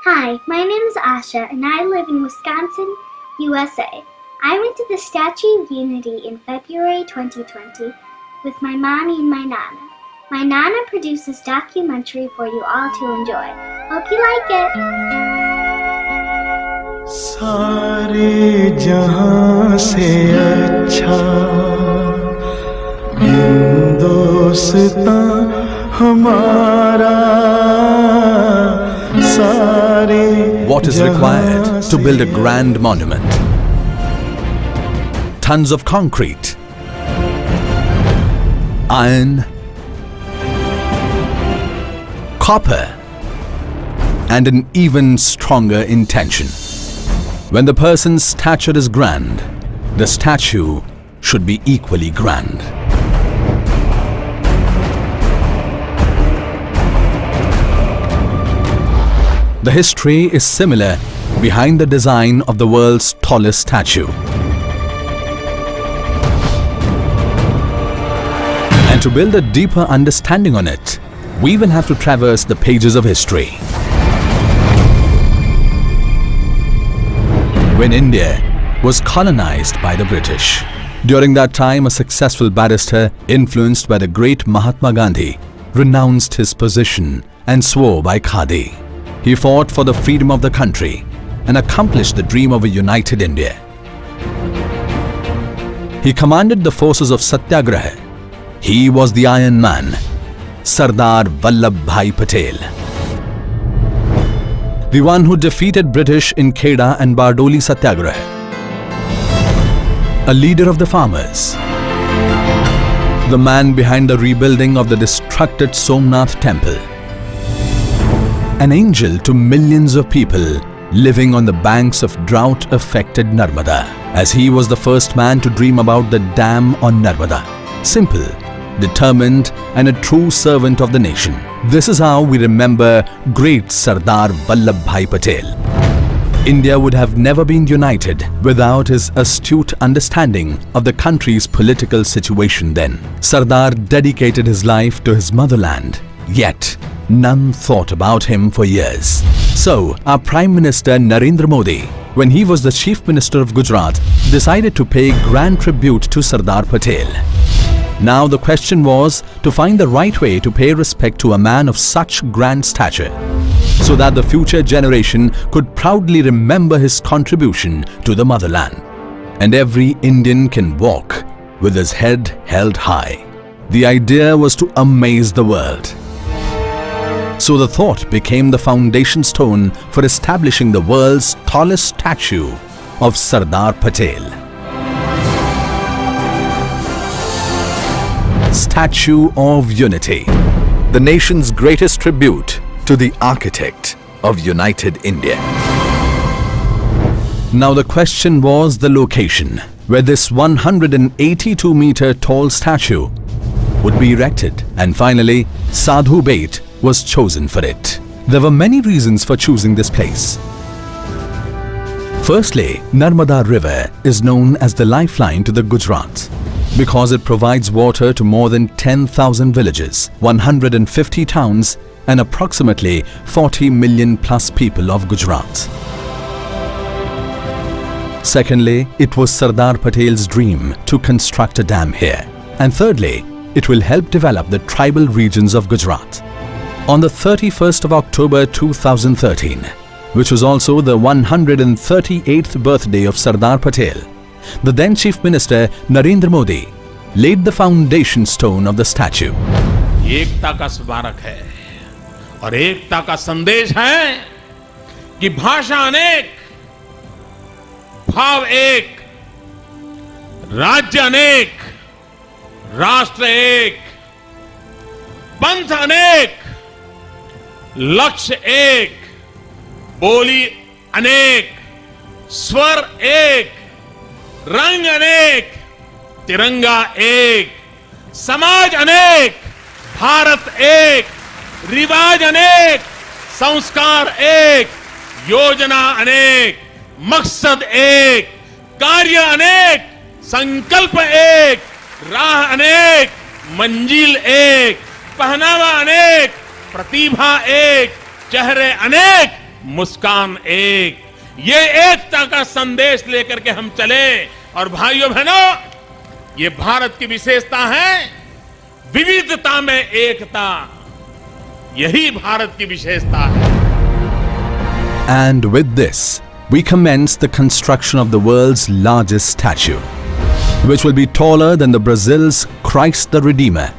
Hi, my name is Asha and I live in Wisconsin, USA. I went to the Statue of Unity in February 2020 with my mommy and my nana. My nana produced this documentary for you all to enjoy. Hope you like it. सारे जहां से अच्छा हिंदुस्तान हमारा सारे What is required to build a grand monument? Tons of concrete, iron, copper, and an even stronger intention. When the person's stature is grand, the statue should be equally grand. The history is similar behind the design of the world's tallest statue. And to build a deeper understanding on it, we will have to traverse the pages of history. When India was colonized by the British. During that time, a successful barrister influenced by the great Mahatma Gandhi renounced his position and swore by Khadi. He fought for the freedom of the country and accomplished the dream of a united India. He commanded the forces of Satyagraha. He was the Iron Man, Sardar Vallabhbhai Patel. The one who defeated British in Kheda and Bardoli Satyagraha. A leader of the farmers. The man behind the rebuilding of the destructed Somnath temple. An angel to millions of people living on the banks of drought-affected Narmada, as he was the first man to dream about the dam on Narmada. Simple, determined, and a true servant of the nation. This is how we remember great Sardar Vallabhbhai Patel. India would have never been united without his astute understanding of the country's political situation then. Sardar dedicated his life to his motherland, yet none thought about him for years. So, our Prime Minister Narendra Modi, when he was the Chief Minister of Gujarat, decided to pay grand tribute to Sardar Patel. Now the question was to find the right way to pay respect to a man of such grand stature, so that the future generation could proudly remember his contribution to the motherland. And every Indian can walk with his head held high. The idea was to amaze the world. So the thought became the foundation stone for establishing the world's tallest statue of Sardar Patel. Statue of Unity, the nation's greatest tribute to the architect of united India. Now the question was the location where this 182-meter tall statue would be erected, and finally Sadhu Bait was chosen for it. There were many reasons for choosing this place. Firstly, Narmada River is known as the lifeline to the Gujarat, because it provides water to more than 10,000 villages, 150 towns, and approximately 40 million plus people of Gujarat. Secondly, it was Sardar Patel's dream to construct a dam here. And thirdly, it will help develop the tribal regions of Gujarat. On the 31st of October 2013, which was also the 138th birthday of Sardar Patel, the then Chief Minister Narendra Modi laid the foundation stone of the statue. एकता का स्मारक है और एकता का संदेश है कि भाषा अनेक, भाव एक, राज्य अनेक, राष्ट्र एक, पंथ अनेक, लक्ष्य एक, बोली अनेक, स्वर एक, रंग अनेक, तिरंगा एक, समाज अनेक, भारत एक, रिवाज अनेक, संस्कार एक, योजना अनेक, मकसद एक, कार्य अनेक, संकल्प एक, राह अनेक, मंजिल एक, पहनावा अनेक, प्रतिभा एक, चेहरे अनेक, मुस्कान एक, ये एकता का संदेश लेकर के हम चले। और भाइयों बहनों, ये भारत की विशेषता है, विविधता में एकता, यही भारत की विशेषता है। And with this, we commence the construction of the world's largest statue, which will be taller than the Brazil's Christ the Redeemer,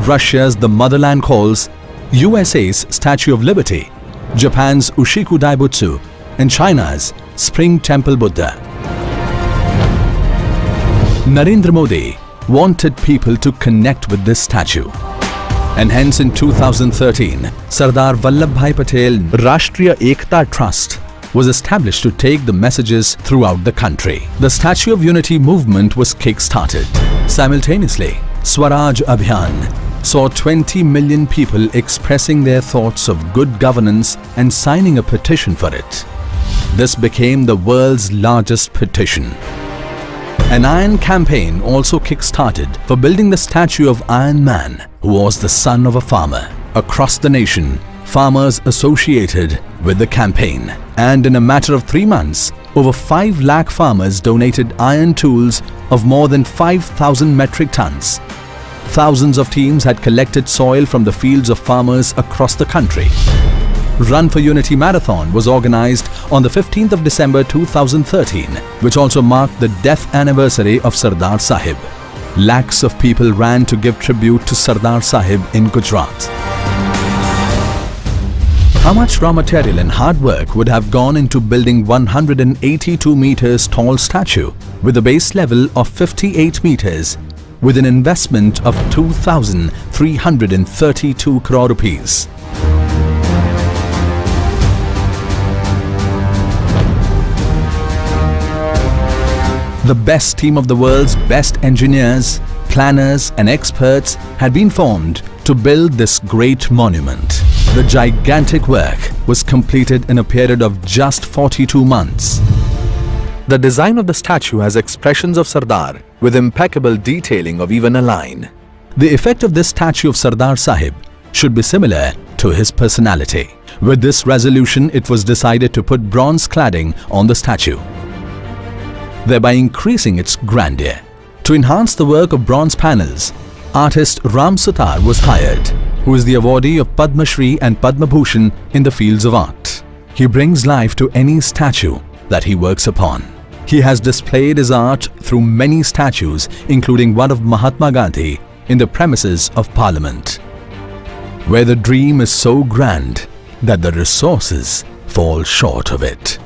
Russia's The Motherland Calls, USA's Statue of Liberty, Japan's Ushiku Daibutsu, and China's Spring Temple Buddha. Narendra Modi wanted people to connect with this statue. And hence in 2013, Sardar Vallabhbhai Patel Rashtriya Ekta Trust was established to take the messages throughout the country. The Statue of Unity movement was kick-started. Simultaneously, Swaraj Abhiyan saw 20 million people expressing their thoughts of good governance and signing a petition for it. This became the world's largest petition. An iron campaign also kick-started for building the statue of Iron Man, who was the son of a farmer. Across the nation, farmers associated with the campaign, and in a matter of 3 months, over 5 lakh farmers donated iron tools of more than 5,000 metric tons. Thousands of teams had collected soil from the fields of farmers across the country. Run for Unity Marathon was organized on the 15th of December 2013, which also marked the death anniversary of Sardar Sahib. Lakhs of people ran to give tribute to Sardar Sahib in Gujarat. How much raw material and hard work would have gone into building 182 meters tall statue with a base level of 58 meters with an investment of 2,332 crore rupees. The best team of the world's best engineers, planners and experts had been formed to build this great monument. The gigantic work was completed in a period of just 42 months. The design of the statue has expressions of Sardar with impeccable detailing of even a line. The effect of this statue of Sardar Sahib should be similar to his personality. With this resolution, it was decided to put bronze cladding on the statue, thereby increasing its grandeur. To enhance the work of bronze panels, artist Ram Sutar was hired, who is the awardee of Padma Shri and Padma Bhushan in the fields of art. He brings life to any statue that he works upon. He has displayed his art through many statues, including one of Mahatma Gandhi in the premises of Parliament, where the dream is so grand that the resources fall short of it.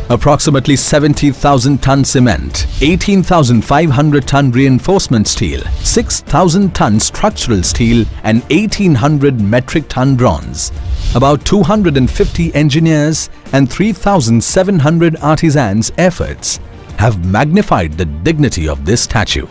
Approximately 70,000 ton cement, 18,500 ton reinforcement steel, 6,000 ton structural steel and 1,800 metric ton bronze. About 250 engineers and 3,700 artisans' efforts have magnified the dignity of this statue.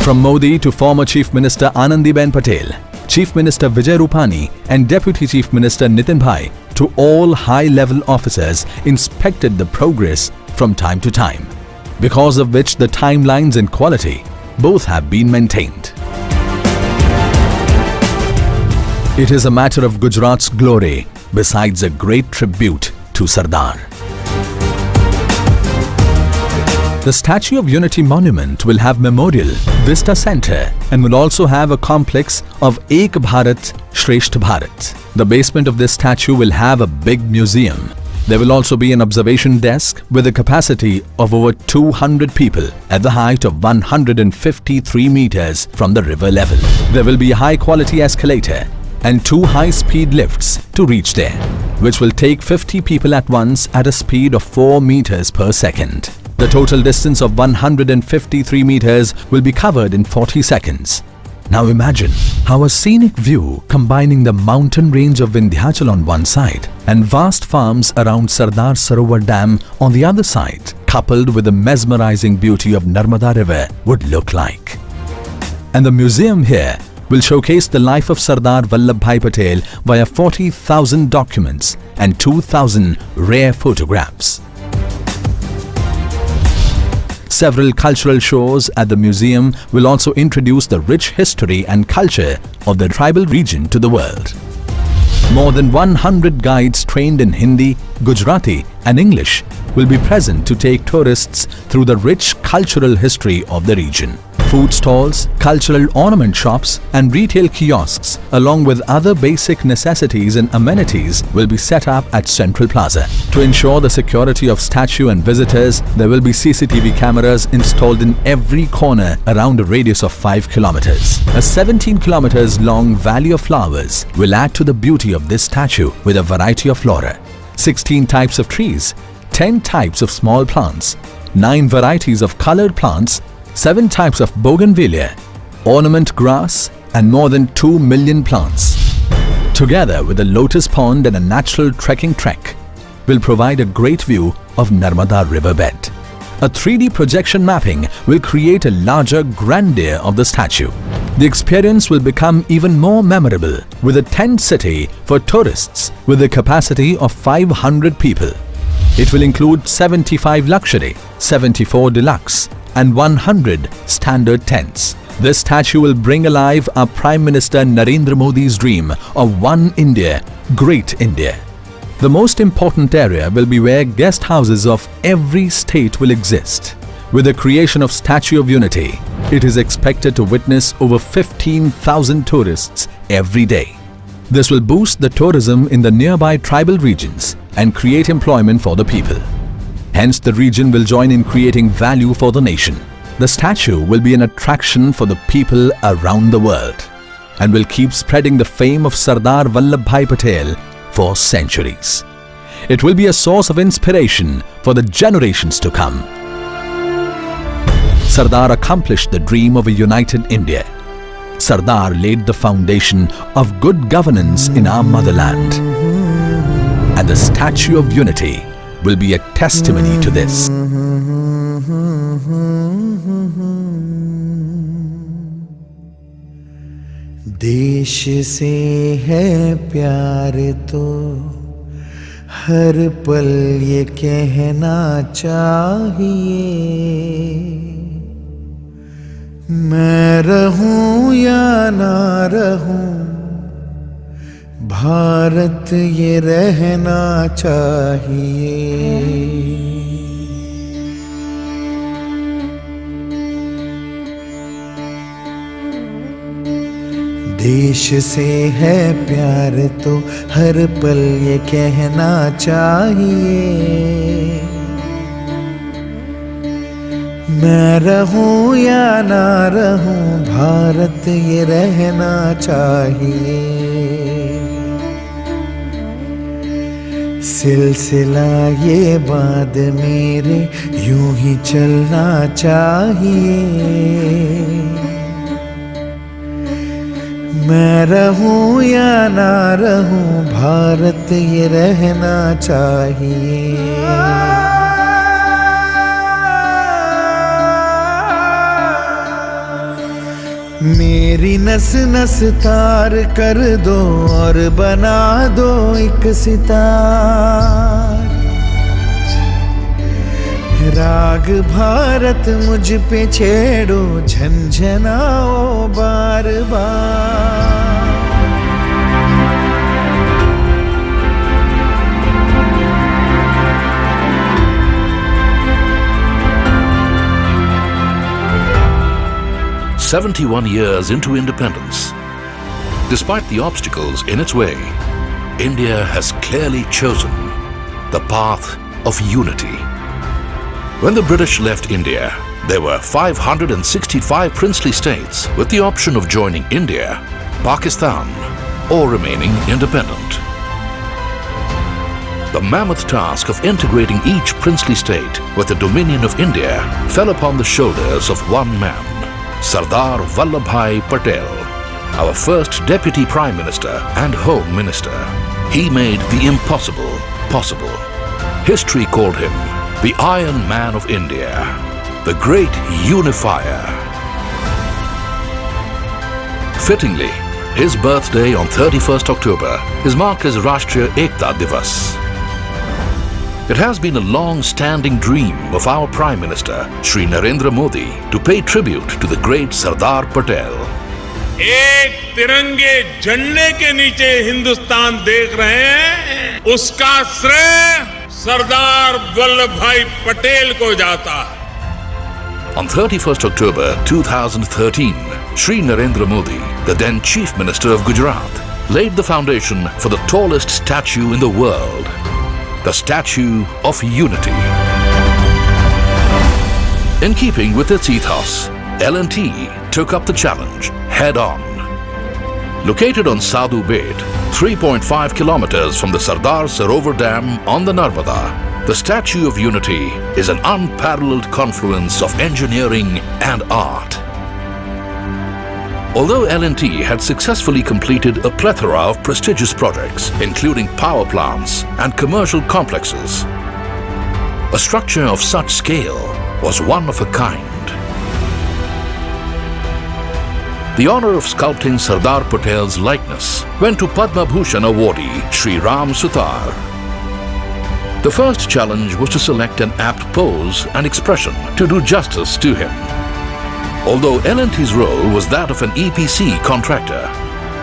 From Modi to former Chief Minister Anandiben Patel, Chief Minister Vijay Rupani and Deputy Chief Minister Nitin Bhai to all high-level officers inspected the progress from time to time, because of which the timelines and quality both have been maintained. It is a matter of Gujarat's glory besides a great tribute to Sardar. The Statue of Unity Monument will have Memorial, Vista Center and will also have a complex of Ek Bharat, Shreshtha Bharat. The basement of this statue will have a big museum. There will also be an observation desk with a capacity of over 200 people at the height of 153 meters from the river level. There will be a high-quality escalator and 2 high-speed lifts to reach there, which will take 50 people at once at a speed of 4 meters per second. The total distance of 153 meters will be covered in 40 seconds. Now imagine how a scenic view combining the mountain range of Vindhyachal on one side and vast farms around Sardar Sarovar Dam on the other side, coupled with the mesmerizing beauty of Narmada River, would look like. And the museum here will showcase the life of Sardar Vallabhbhai Patel via 40,000 documents and 2,000 rare photographs. Several cultural shows at the museum will also introduce the rich history and culture of the tribal region to the world. More than 100 guides trained in Hindi, Gujarati and English will be present to take tourists through the rich cultural history of the region. Food stalls, cultural ornament shops and retail kiosks along with other basic necessities and amenities will be set up at Central Plaza. To ensure the security of statue and visitors, there will be CCTV cameras installed in every corner around a radius of 5 kilometers. A 17 kilometers long valley of flowers will add to the beauty of this statue with a variety of flora. 16 types of trees, 10 types of small plants, 9 varieties of colored plants, 7 types of bougainvillea, ornament grass and more than 2 million plants. Together with a lotus pond and a natural trekking trek, will provide a great view of Narmada riverbed. A 3D projection mapping will create a larger grandeur of the statue. The experience will become even more memorable with a tent city for tourists with a capacity of 500 people. It will include 75 luxury, 74 deluxe and 100 standard tents. This statue will bring alive our Prime Minister Narendra Modi's dream of One India, Great India. The most important area will be where guest houses of every state will exist. With the creation of Statue of Unity, it is expected to witness over 15,000 tourists every day. This will boost the tourism in the nearby tribal regions and create employment for the people. Hence, the region will join in creating value for the nation. The statue will be an attraction for the people around the world and will keep spreading the fame of Sardar Vallabhbhai Patel for centuries. It will be a source of inspiration for the generations to come. Sardar accomplished the dream of a united India. Sardar laid the foundation of good governance in our motherland. And the Statue of Unity will be a testimony to this. देश से है प्यार तो हर पल ये कहना चाहिए, मैं रहूं या ना रहूं भारत ये रहना चाहिए। देश से है प्यार तो हर पल ये कहना चाहिए, मैं रहूं या ना रहूं भारत ये रहना चाहिए। सिलसिला ये बात मेरे यूं ही चलना चाहिए, मैं रहूं या ना रहूं भारत ये रहना चाहिए। मेरी नस नस तार कर दो और बना दो एक सितार, राग भारत मुझ पे छेड़ो झंझनाओ बार बार। "71 years into independence, despite the obstacles in its way, India has clearly chosen the path of unity. When the British left India, there were 565 princely states with the option of joining India, Pakistan, or remaining independent. The mammoth task of integrating each princely state with the dominion of India fell upon the shoulders of one man, Sardar Vallabhbhai Patel, our first Deputy Prime Minister and Home Minister. He made the impossible possible. History called him the Iron Man of India, the Great Unifier. Fittingly, his birthday on 31st October is marked as Rashtriya Ekta Divas. It has been a long-standing dream of our Prime Minister, Shri Narendra Modi, to pay tribute to the great Sardar Patel. एक तिरंगे झंडे के नीचे हिंदुस्तान देख रहे हैं, उसका श्रेय सरदार वल्लभ भाई पटेल को जाता है. On 31st October 2013, Shri Narendra Modi, the then Chief Minister of Gujarat, laid the foundation for the tallest statue in the world, the Statue of Unity. In keeping with its ethos, L&T took up the challenge head-on. Located on Sadhu Bait, 3.5 kilometers from the Sardar Sarovar Dam on the Narmada, the Statue of Unity is an unparalleled confluence of engineering and art. Although L&T had successfully completed a plethora of prestigious projects, including power plants and commercial complexes, a structure of such scale was one of a kind. The honor of sculpting Sardar Patel's likeness went to Padma Bhushan awardee Shri Ram Sutar. The first challenge was to select an apt pose and expression to do justice to him. Although L&T's role was that of an EPC contractor,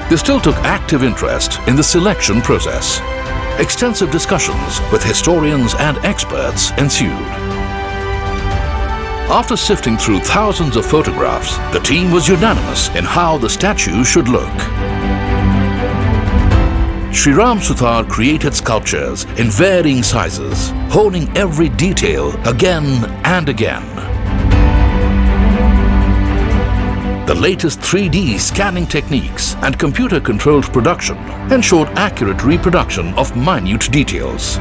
they still took active interest in the selection process. Extensive discussions with historians and experts ensued. After sifting through thousands of photographs, the team was unanimous in how the statue should look. Shri Ram Sutar created sculptures in varying sizes, honing every detail again and again. The latest 3D scanning techniques and computer-controlled production ensured accurate reproduction of minute details.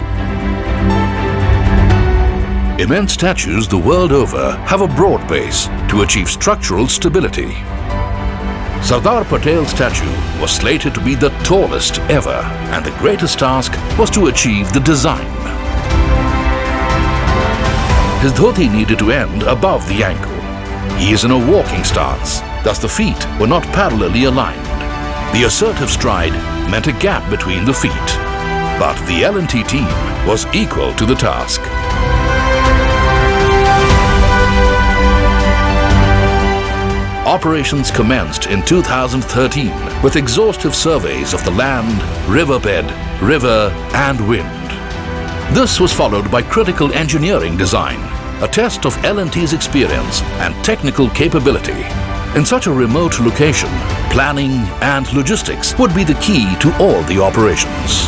Immense statues the world over have a broad base to achieve structural stability. Sardar Patel's statue was slated to be the tallest ever, and the greatest task was to achieve the design. His dhoti needed to end above the ankle. He is in a walking stance, thus the feet were not parallelly aligned. The assertive stride meant a gap between the feet. But the L&T team was equal to the task. Operations commenced in 2013 with exhaustive surveys of the land, riverbed, river and wind. This was followed by critical engineering design, a test of L&T's experience and technical capability. In such a remote location, planning and logistics would be the key to all the operations.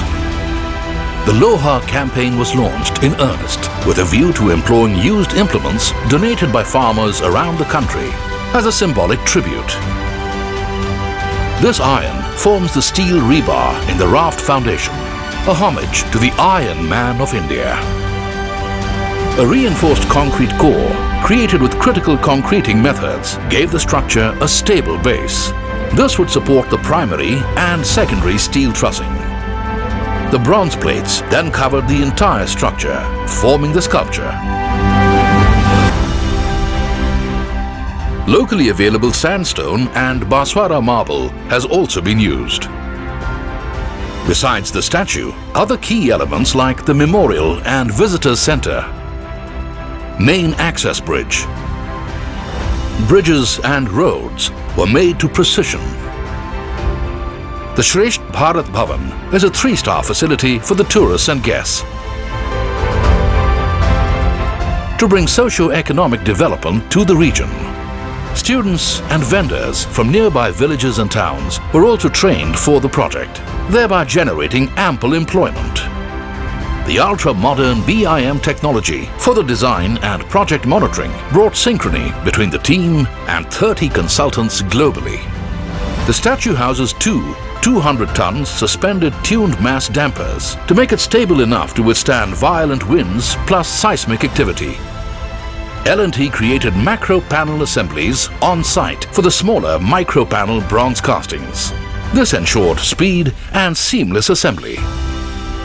The Loha campaign was launched in earnest with a view to employing used implements donated by farmers around the country as a symbolic tribute. This iron forms the steel rebar in the raft foundation, a homage to the Iron Man of India. A reinforced concrete core, created with critical concreting methods, gave the structure a stable base. This would support the primary and secondary steel trussing. The bronze plates then covered the entire structure, forming the sculpture. Locally available sandstone and Baswara marble has also been used. Besides the statue, other key elements like the memorial and visitors center, main access bridge, bridges and roads were made to precision. The Shresth Bharat Bhavan is a 3-star facility for the tourists and guests. To bring socio-economic development to the region, students and vendors from nearby villages and towns were also trained for the project, thereby generating ample employment. The ultra-modern BIM technology for the design and project monitoring brought synchrony between the team and 30 consultants globally. The statue houses two 200-ton suspended tuned mass dampers to make it stable enough to withstand violent winds plus seismic activity. L&T created macro panel assemblies on site for the smaller micro panel bronze castings. This ensured speed and seamless assembly.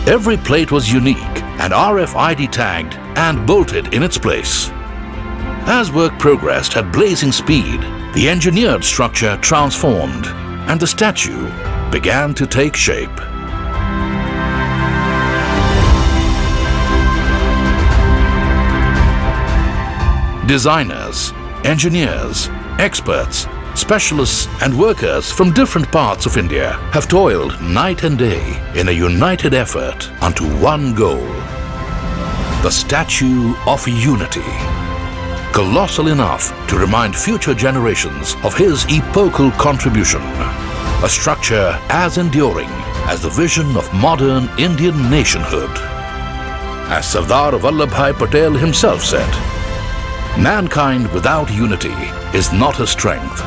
Every plate was unique and RFID tagged and bolted in its place. As work progressed at blazing speed, the engineered structure transformed and the statue began to take shape. Designers, engineers, experts, specialists and workers from different parts of India have toiled night and day in a united effort unto one goal: the Statue of Unity. Colossal enough to remind future generations of his epochal contribution. A structure as enduring as the vision of modern Indian nationhood. As Sardar Vallabhbhai Patel himself said, mankind without unity is not a strength.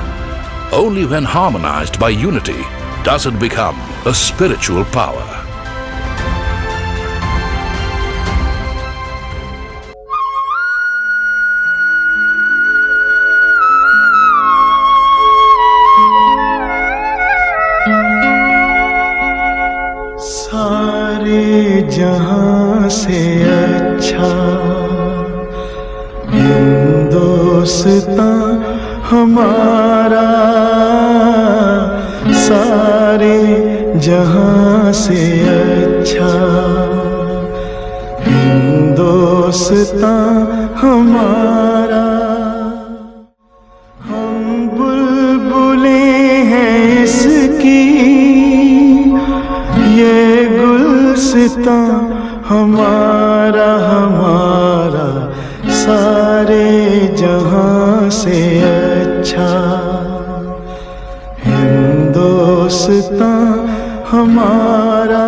Only when harmonized by unity does it become a spiritual power. सारे जहां से अच्छा हिंदुस्तान हमारा, सारे जहां से अच्छा हिंदुस्तान हमारा। हम बुलबुलें हैं इसकी, ये गुलसितां हमारा हमारा, सारे जहां से अच्छा हिंदुस्तान हमारा।